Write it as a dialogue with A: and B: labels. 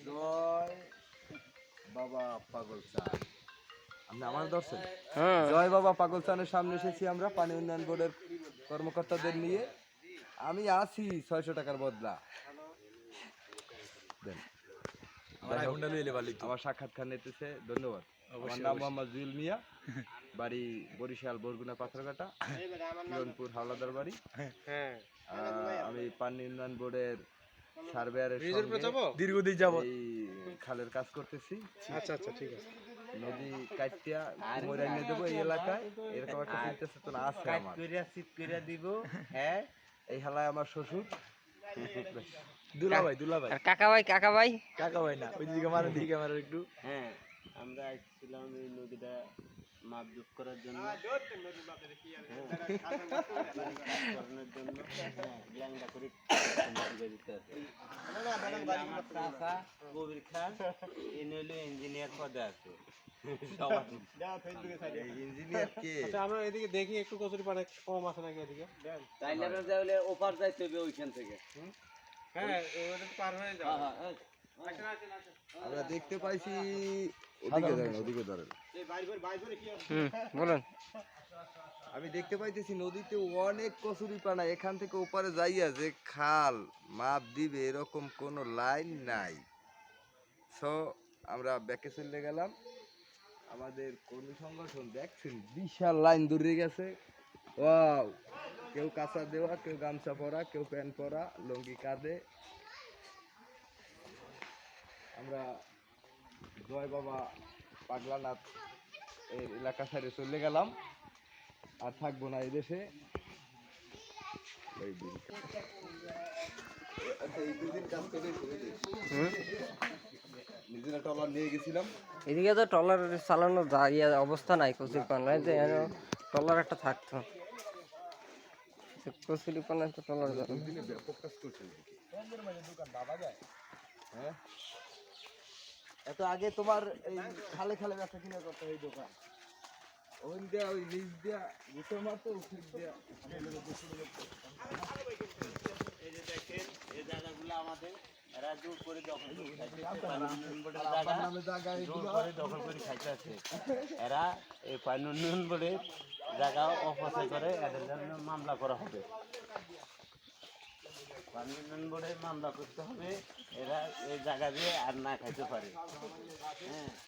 A: জয় বাবা পাগল চান। আপনি আমার দর্শন জয় বাবা পাগল চানের সামনে এসেছি আমরা পানি উন্নয়ন বোর্ডের কর্মকর্তাদের নিয়ে। আমি আছি 600 টাকার বদলা দেন। আমার সাক্ষাৎকার নিতেছে, ধন্যবাদ। আমার নাম মোহাম্মদ জুয়েল মিয়া, বাড়ি বরিশাল বরগুনা পাথরঘাটা, কিরণপুর হাওলাদার বাড়ি। আমি পানি উন্নয়ন বোর্ডের সার্ভেয়ারের
B: দীর্ঘদিন যাবত
A: এই খালের কাজ করতেছি।
B: আচ্ছা আচ্ছা ঠিক আছে।
A: নদী কাটিয়া ময়রা এনে দেবো এই এলাকায়, এরকম একটা চিন্তা চেতনা আছে আমার।
C: দিব হ্যাঁ,
A: এই হালায় আমার শ্বশুর
B: দুলাভাই
D: আর কাকা ভাই
B: কাকা ভাই না, ওই দিকে মারেন দিকে মারেন একটু।
C: হ্যাঁ, আমরা আসছিলাম এই নদীটা মাপজোপ করার জন্য, কবির খান ইঞ্জিনিয়ার পদে আছে।
A: ইঞ্জিনিয়ার কে?
B: আমরা এদিকে দেখি একটু কচুরি পানা কম আছে নাকি এদিকে।
C: তাইলে আমরা যাইলে ওপার যাইতে হবে ওইখান থেকে।
B: হ্যাঁ ওটা পার হয়ে যাও।
A: আমরা দেখতে পাইছি ওদিকে ধরেন, ওদিকে ধরেন।
D: বলুন।
A: আমি দেখতে পাইতেছি নদীতে অনেক কচুরিপানা, এখান থেকে ওপারে যাইয়া যে খাল মাপ দিবে এরকম কোনো লাইন নাই। সো আমরা ব্যাকে চলে গেলাম। আমাদের কর্মী সংগঠন দেখছেন বিশাল লাইন দূরে গেছে। ওয়াও, কেউ কাঁচা দেওয়া, কেউ গামছা পরা, কেউ প্যান্ট পরা, লুঙ্গি কাঁধে। আমরা জয় বাবা পাগলানাথ এর এলাকা সাইডে চলে গেলাম, আর থাকবো না এই দেশে। এই দুদিন কাজ করে নিজেরা ট্রলার নিয়ে গেছিলাম।
D: এদিকে তো ট্রলার চালানোর অবস্থা নাই, কচুরি পানায় যে ট্রলার একটা থাকতো। কচুরি পানায় তো ট্রলার
A: দিনে ব্যাপক কাজ করছে। হ্যাঁ, এত আগে তোমার এই খালে খালে ব্যবসা কিনা করতে এই দোকান ওই দেয়া, ওই নিচ দেয়া গুটো মারতো, উঠিয়ে দেয়া।
C: এই যে দেখেন এই জায়গাগুলো আমাদের, এরা জোর করে দখল করে খাইতেছে। এরা এই পানি উন্নয়ন বোর্ডের জায়গা অপচয় করে, এদের জন্য মামলা করা হবে। পানি উন্নয়ন বোর্ডে মামলা করতে হবে, এরা এই জায়গা দিয়ে আর না খাইতে পারে। হ্যাঁ।